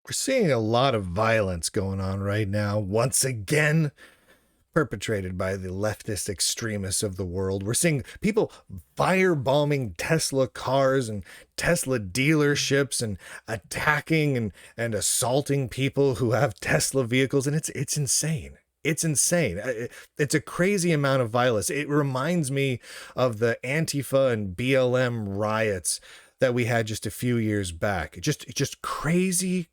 We're seeing a lot of violence going on right now, once again, perpetrated by the leftist extremists of the world. We're seeing people firebombing Tesla cars and Tesla dealerships and attacking and assaulting people who have Tesla vehicles. And it's insane. It's insane. It's a crazy amount of violence. It reminds me of the Antifa and BLM riots that we had just a few years back. Just crazy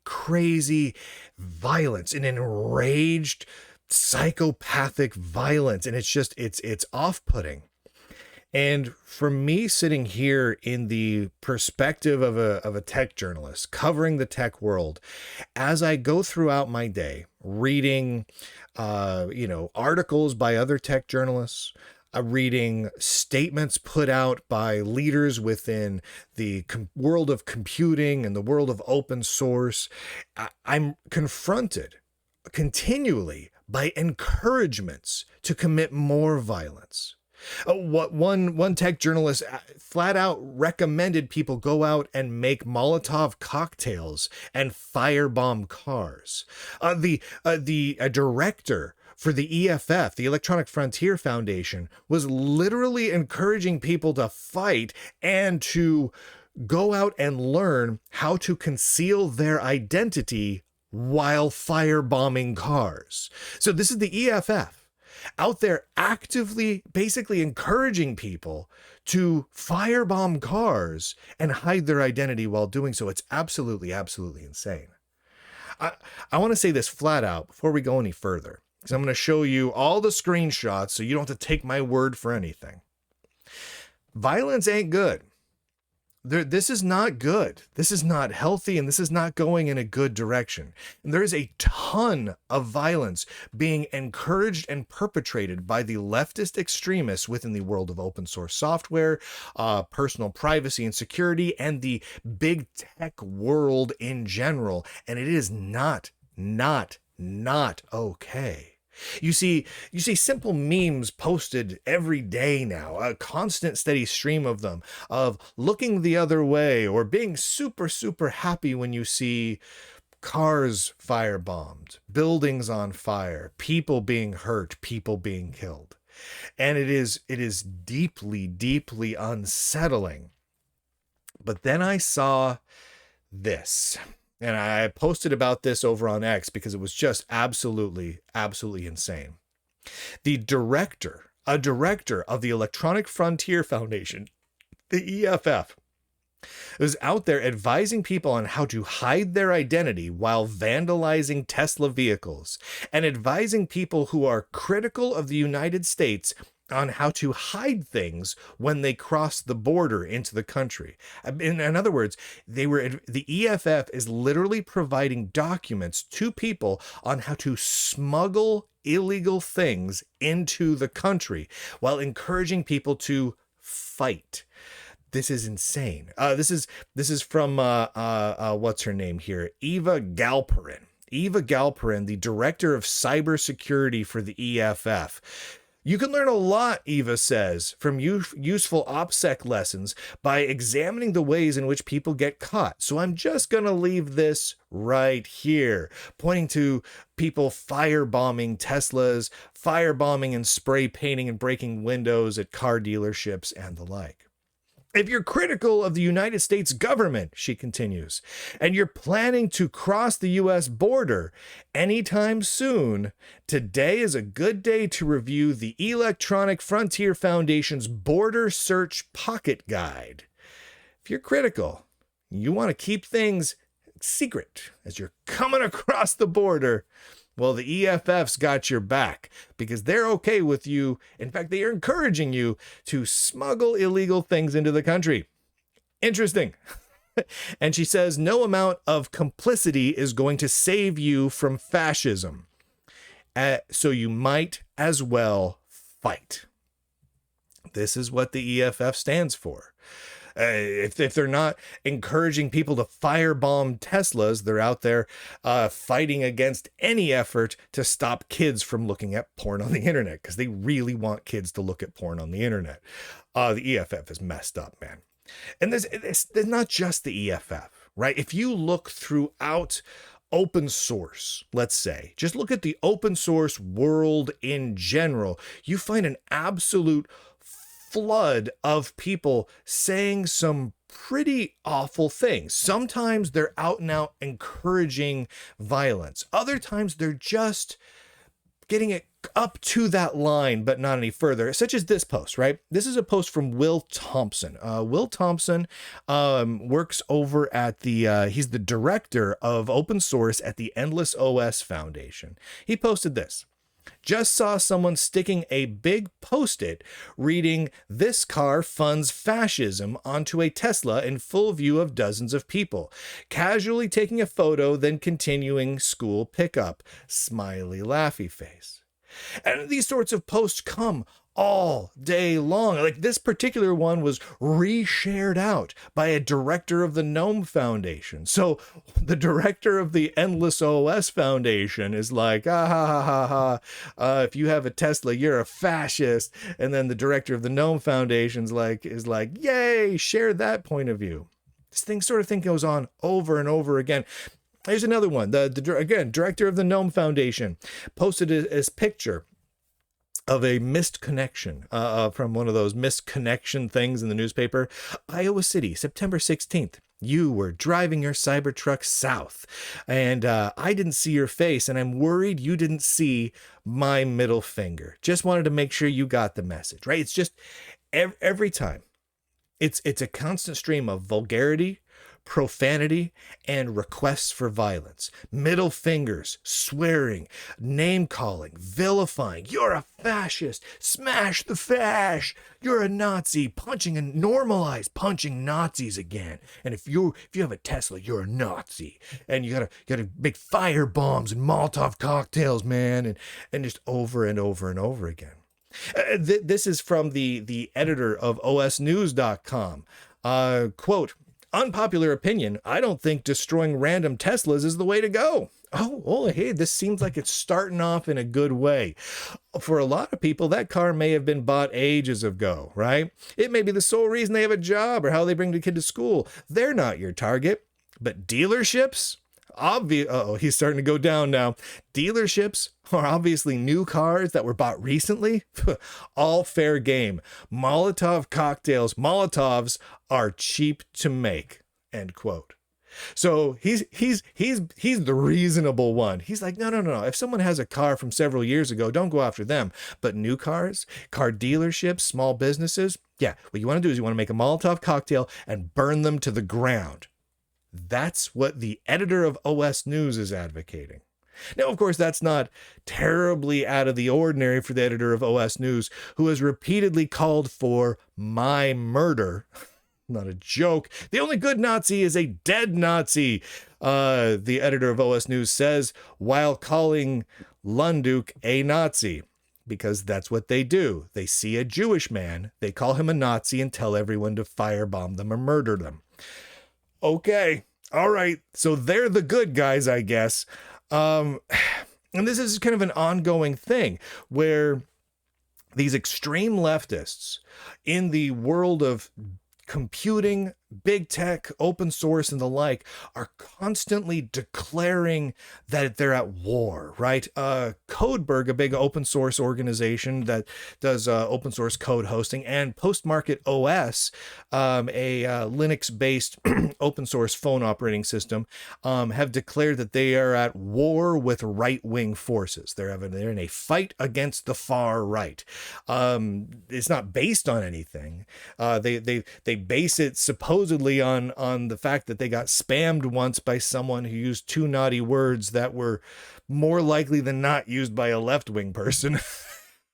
violence and enraged psychopathic violence. And it's off-putting. And for me, sitting here in the perspective of a tech journalist covering the tech world, as I go throughout my day reading, articles by other tech journalists, reading statements put out by leaders within the world of computing and the world of open source, I'm confronted continually by encouragements to commit more violence. What one tech journalist flat out recommended people go out and make Molotov cocktails and firebomb cars. The director for the EFF, the Electronic Frontier Foundation, was literally encouraging people to fight and to go out and learn how to conceal their identity while firebombing cars. So this is the EFF out there actively basically encouraging people to firebomb cars and hide their identity while doing so. It's absolutely insane. I want to say this flat out before we go any further, because I'm going to show you all the screenshots so you don't have to take my word for anything. Violence ain't good. This is not good. This is not healthy, and this is not going in a good direction. And there is a ton of violence being encouraged and perpetrated by the leftist extremists within the world of open source software, personal privacy and security, and the big tech world in general. And it is not okay. You see simple memes posted every day now, a constant steady stream of them, of looking the other way or being super happy when you see cars firebombed, buildings on fire, people being hurt, people being killed. And it is deeply unsettling. But then I saw this. And I posted about this over on X because it was just absolutely insane. A director of the Electronic Frontier Foundation, the EFF, was out there advising people on how to hide their identity while vandalizing Tesla vehicles, and advising people who are critical of the United States on how to hide things when they cross the border into the country. In other words, the EFF is literally providing documents to people on how to smuggle illegal things into the country while encouraging people to fight. This is insane. This is from what's her name here? Eva Galperin. Eva Galperin, the director of cybersecurity for the EFF. You can learn a lot, Eva says, from useful OPSEC lessons by examining the ways in which people get caught. So I'm just going to leave this right here, pointing to people firebombing Teslas, firebombing and spray painting and breaking windows at car dealerships and the like. If you're critical of the United States government, she continues, and you're planning to cross the U.S. border anytime soon, today is a good day to review the Electronic Frontier Foundation's Border Search Pocket Guide. If you're critical, you want to keep things secret as you're coming across the border, well, the EFF's got your back because they're okay with you. In fact, they are encouraging you to smuggle illegal things into the country. Interesting. And she says no amount of complicity is going to save you from fascism. So you might as well fight. This is what the EFF stands for. If they're not encouraging people to firebomb Teslas, they're out there fighting against any effort to stop kids from looking at porn on the internet, because they really want kids to look at porn on the internet. The EFF is messed up, man. And there's not just the EFF, right? If you look throughout open source, let's say, just look at the open source world in general, you find an absolute flood of people saying some pretty awful things. Sometimes they're out and out encouraging violence. Other times they're just getting it up to that line, but not any further, such as this post, right? This is a post from Will Thompson. Will Thompson works over at he's the director of open source at the Endless OS Foundation. He posted this. Just saw someone sticking a big post-it reading "This car funds fascism" onto a Tesla in full view of dozens of people. Casually taking a photo, then continuing school pickup. Smiley laughy face. And these sorts of posts come all day long. Like this particular one was reshared out by a director of the Gnome Foundation. So the director of the Endless OS Foundation is like, ah, ha, ha, ha, ha. If you have a Tesla, you're a fascist. And then the director of the Gnome Foundation is like, yay, share that point of view. This sort of thing goes on over and over again. Here's another one. Again, director of the Gnome Foundation posted his picture of a missed connection from one of those missed connection things in the newspaper. Iowa City, September 16th. You were driving your Cybertruck south, and I didn't see your face, and I'm worried you didn't see my middle finger. Just wanted to make sure you got the message, right? It's just every time. It's a constant stream of vulgarity, profanity, and requests for violence. Middle fingers, swearing, name-calling, vilifying. You're a fascist. Smash the fash. You're a Nazi. Punching and normalize punching Nazis again. And if you have a Tesla, you're a Nazi. And you gotta make fire bombs and Molotov cocktails, man. And just over and over and over again. This is from the editor of OSNews.com. Quote, "Unpopular opinion, I don't think destroying random Teslas is the way to go." Oh, hey, this seems like it's starting off in a good way. For a lot of people, that car may have been bought ages ago, right? It may be the sole reason they have a job or how they bring the kid to school. They're not your target. But dealerships? He's starting to go down now. Dealerships are obviously new cars that were bought recently. All fair game. Molotov cocktails, Molotovs are cheap to make. End quote. So he's the reasonable one. He's like, no. If someone has a car from several years ago, don't go after them. But new cars, car dealerships, small businesses, yeah, what you want to do is you want to make a Molotov cocktail and burn them to the ground. That's what the editor of OS News is advocating. Now, of course, that's not terribly out of the ordinary for the editor of OS News, who has repeatedly called for my murder. Not a joke. The only good Nazi is a dead Nazi, the editor of OS News says, while calling Lunduke a Nazi. Because that's what they do. They see a Jewish man, they call him a Nazi and tell everyone to firebomb them or murder them. Okay, all right, so they're the good guys, I guess. And this is kind of an ongoing thing where these extreme leftists in the world of computing, big tech, open source, and the like are constantly declaring that they're at war, right? Codeberg, a big open source organization that does open source code hosting, and Postmarket OS, a Linux-based open source phone operating system, have declared that they are at war with right-wing forces. They're in a fight against the far right. It's not based on anything. They base it supposedly on the fact that they got spammed once by someone who used two naughty words that were more likely than not used by a left-wing person.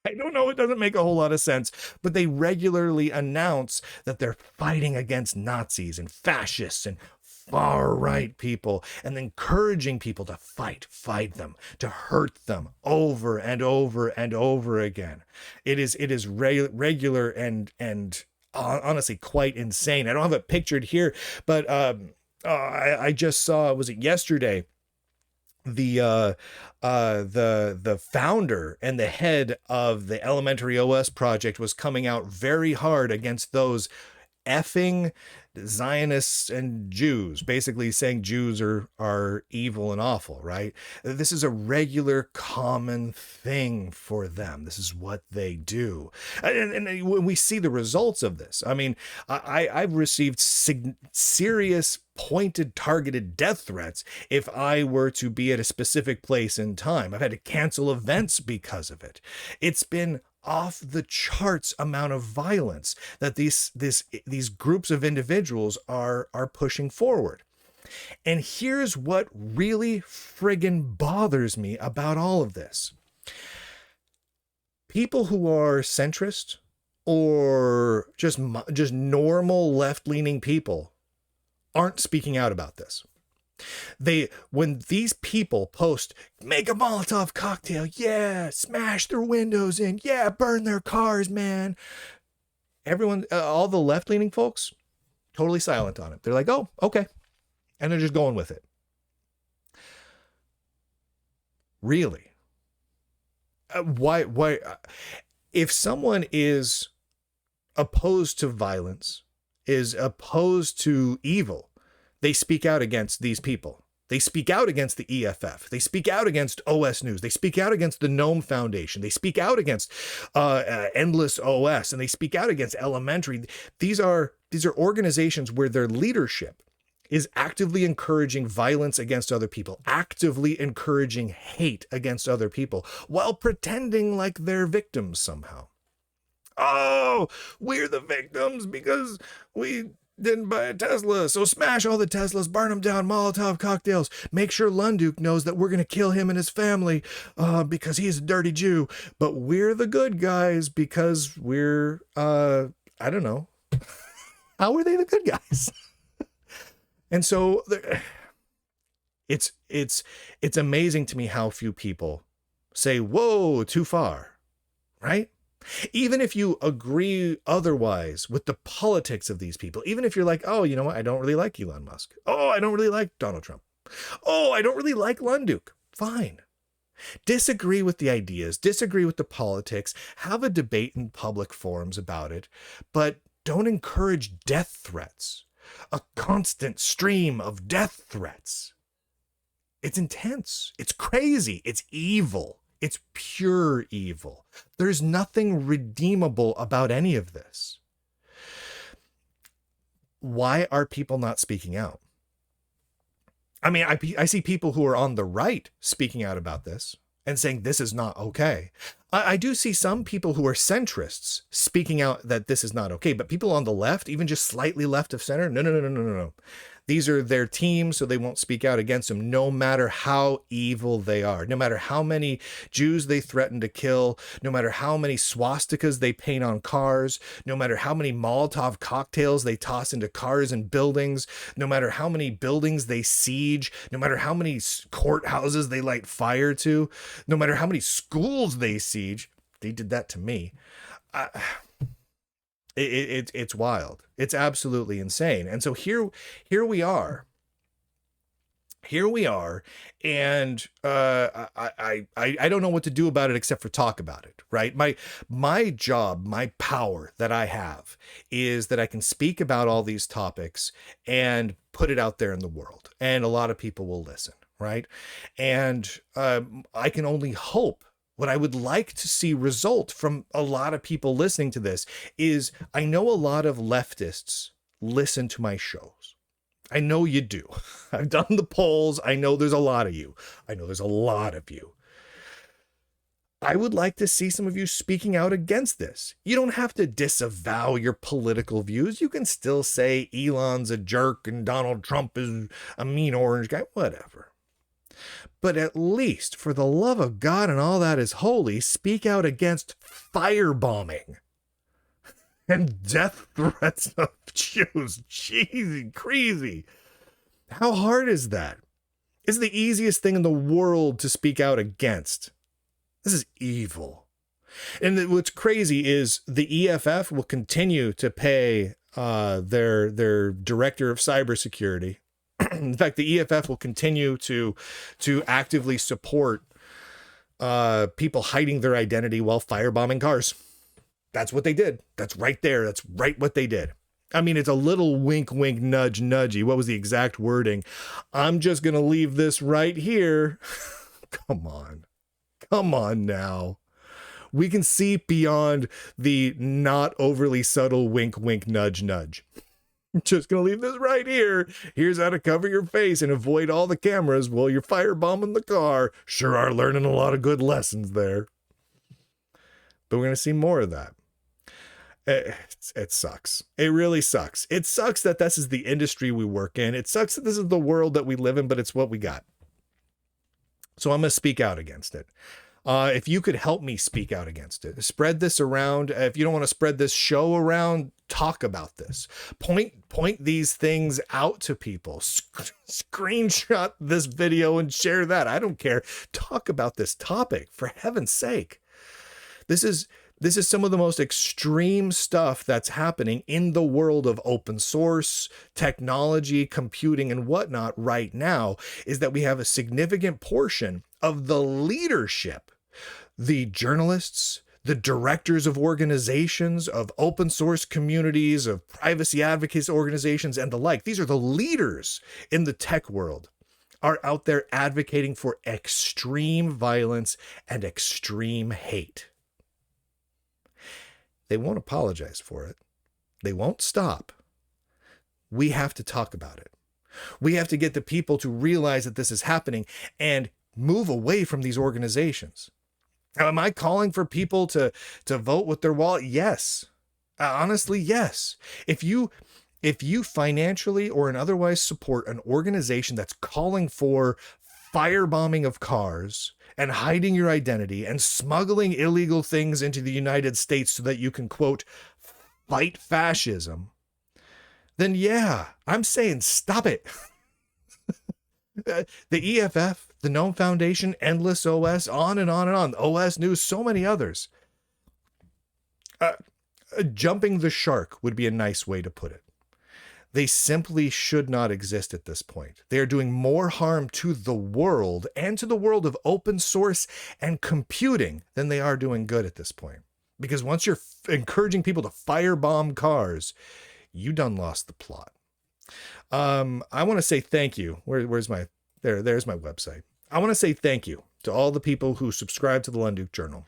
I don't know, it doesn't make a whole lot of sense, but they regularly announce that they're fighting against Nazis and fascists and far-right people, and encouraging people to fight them, to hurt them over and over and over again. It is regular and honestly quite insane. I don't have it pictured here, but I just saw, was it yesterday, the founder and the head of the Elementary OS project was coming out very hard against those effing Zionists and Jews, basically saying Jews are evil and awful, right? This is a regular, common thing for them. This is what they do. And when we see the results of this, I mean, I've received serious, pointed, targeted death threats if I were to be at a specific place in time. I've had to cancel events because of it. It's been off the charts amount of violence that these groups of individuals are pushing forward. And here's what really friggin' bothers me about all of this. People who are centrist or just normal left-leaning people aren't speaking out about this. When these people post, make a Molotov cocktail, yeah, smash their windows in, yeah, burn their cars, man. Everyone, all the left-leaning folks, totally silent on it. They're like, oh, okay. And they're just going with it. Really? Why? If someone is opposed to violence, is opposed to evil, they speak out against these people. They speak out against the EFF. They speak out against OSNews. They speak out against the Gnome Foundation. They speak out against Endless OS, and they speak out against Elementary. These are organizations where their leadership is actively encouraging violence against other people, actively encouraging hate against other people, while pretending like they're victims somehow. Oh, we're the victims because we didn't buy a Tesla, so smash all the Teslas, burn them down, Molotov cocktails, make sure Lunduke knows that we're going to kill him and his family because he's a dirty Jew, but we're the good guys because we're, I don't know. How are they the good guys? And so it's amazing to me how few people say, whoa, too far, right? Even if you agree otherwise with the politics of these people, even if you're like, oh, you know what? I don't really like Elon Musk. Oh, I don't really like Donald Trump. Oh, I don't really like Lunduke. Fine. Disagree with the ideas, disagree with the politics, have a debate in public forums about it, but don't encourage death threats. A constant stream of death threats. It's intense. It's crazy. It's evil. It's pure evil. There's nothing redeemable about any of this. Why are people not speaking out? I mean, I see people who are on the right speaking out about this and saying this is not okay. I do see some people who are centrists speaking out that this is not okay, but people on the left, even just slightly left of center, no. These are their teams, so they won't speak out against them, no matter how evil they are, no matter how many Jews they threaten to kill, no matter how many swastikas they paint on cars, no matter how many Molotov cocktails they toss into cars and buildings, no matter how many buildings they siege, no matter how many courthouses they light fire to, no matter how many schools they siege. They did that to me. It's wild. It's absolutely insane. And so here we are. And I don't know what to do about it except for talk about it, right? My job, my power that I have is that I can speak about all these topics and put it out there in the world, and a lot of people will listen, right? And I can only hope. What I would like to see result from a lot of people listening to this is, I know a lot of leftists listen to my shows. I know you do. I've done the polls. I know there's a lot of you. I would like to see some of you speaking out against this. You don't have to disavow your political views. You can still say Elon's a jerk and Donald Trump is a mean orange guy, whatever. But at least, for the love of God and all that is holy, speak out against firebombing and death threats of Jews. Jeez, crazy. How hard is that? It's the easiest thing in the world to speak out against. This is evil. And what's crazy is the EFF will continue to pay their director of cybersecurity. In fact, the EFF will continue to actively support people hiding their identity while firebombing cars. That's what they did. That's right there. That's right what they did. I mean, it's a little wink, wink, nudge, nudgy. What was the exact wording? I'm just going to leave this right here. Come on. Come on now. We can see beyond the not overly subtle wink, wink, nudge, nudge. Just going to leave this right here. Here's how to cover your face and avoid all the cameras while you're firebombing the car. Sure are learning a lot of good lessons there. But we're going to see more of that. It sucks. It really sucks. It sucks that this is the industry we work in. It sucks that this is the world that we live in, but it's what we got. So I'm going to speak out against it. If you could help me speak out against it, spread this around. If you don't want to spread this show around, talk about this. Point these things out to people. Screenshot this video and share that. I don't care. Talk about this topic, for heaven's sake. This is some of the most extreme stuff that's happening in the world of open source, technology, computing, and whatnot right now, is that we have a significant portion of the leadership, the journalists, the directors of organizations, of open source communities, of privacy advocacy organizations, and the like. These are the leaders in the tech world, are out there advocating for extreme violence and extreme hate. They won't apologize for it. They won't stop. We have to talk about it. We have to get the people to realize that this is happening and move away from these organizations. Now, am I calling for people to vote with their wallet? Yes. Honestly, yes. If you financially or in otherwise support an organization that's calling for firebombing of cars and hiding your identity and smuggling illegal things into the United States so that you can, quote, fight fascism, then yeah, I'm saying stop it. The EFF, the Gnome Foundation, Endless OS, on and on and on, OS News, so many others. Jumping the shark would be a nice way to put it. They simply should not exist at this point. They are doing more harm to the world and to the world of open source and computing than they are doing good at this point. Because once you're encouraging people to firebomb cars, you done lost the plot. I want to say thank you. There's my website. I want to say thank you to all the people who subscribe to the Lunduke Journal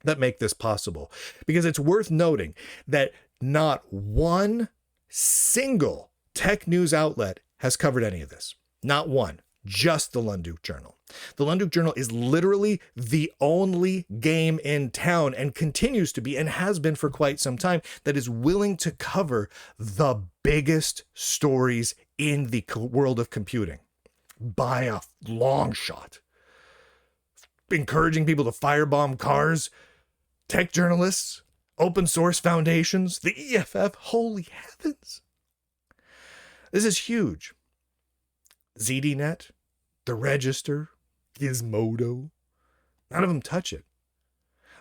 that make this possible, because it's worth noting that not one single tech news outlet has covered any of this. Not one. Just the Lunduke Journal. The Lunduke Journal is literally the only game in town, and continues to be, and has been for quite some time, that is willing to cover the biggest stories in the world of computing by a long shot. Encouraging people to firebomb cars, tech journalists, open source foundations, the EFF, holy heavens. This is huge. ZDNet, the Register, Gizmodo, none of them touch it.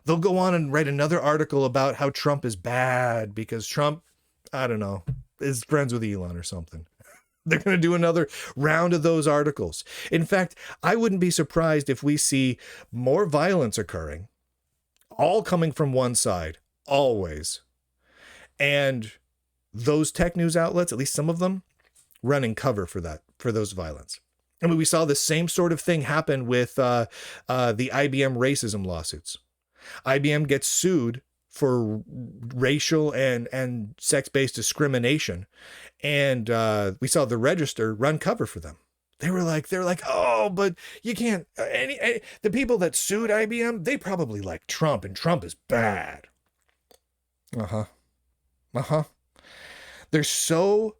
They'll go on and write another article about how Trump is bad because Trump, I don't know, is friends with Elon or something. They're going to do another round of those articles. In fact, I wouldn't be surprised if we see more violence occurring, all coming from one side, always. And those tech news outlets, at least some of them, running cover for those violence. I mean, we saw the same sort of thing happen with the IBM racism lawsuits. IBM gets sued for racial and sex-based discrimination. And we saw the Register run cover for them. They were like, oh, but you can't, the people that sued IBM, they probably like Trump, and Trump is bad. They're so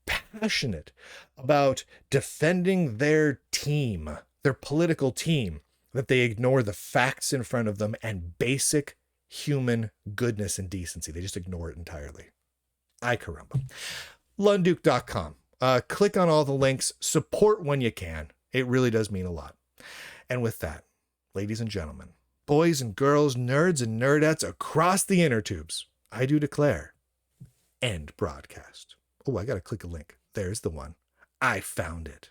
passionate about defending their team, their political team, that they ignore the facts in front of them and basic human goodness and decency. They just ignore it entirely. Ay caramba. Lunduke.com. Click on all the links. Support when you can. It really does mean a lot. And with that, ladies and gentlemen, boys and girls, nerds and nerdettes across the inner tubes, I do declare, end broadcast. Oh, I got to click a link. There's the one. I found it.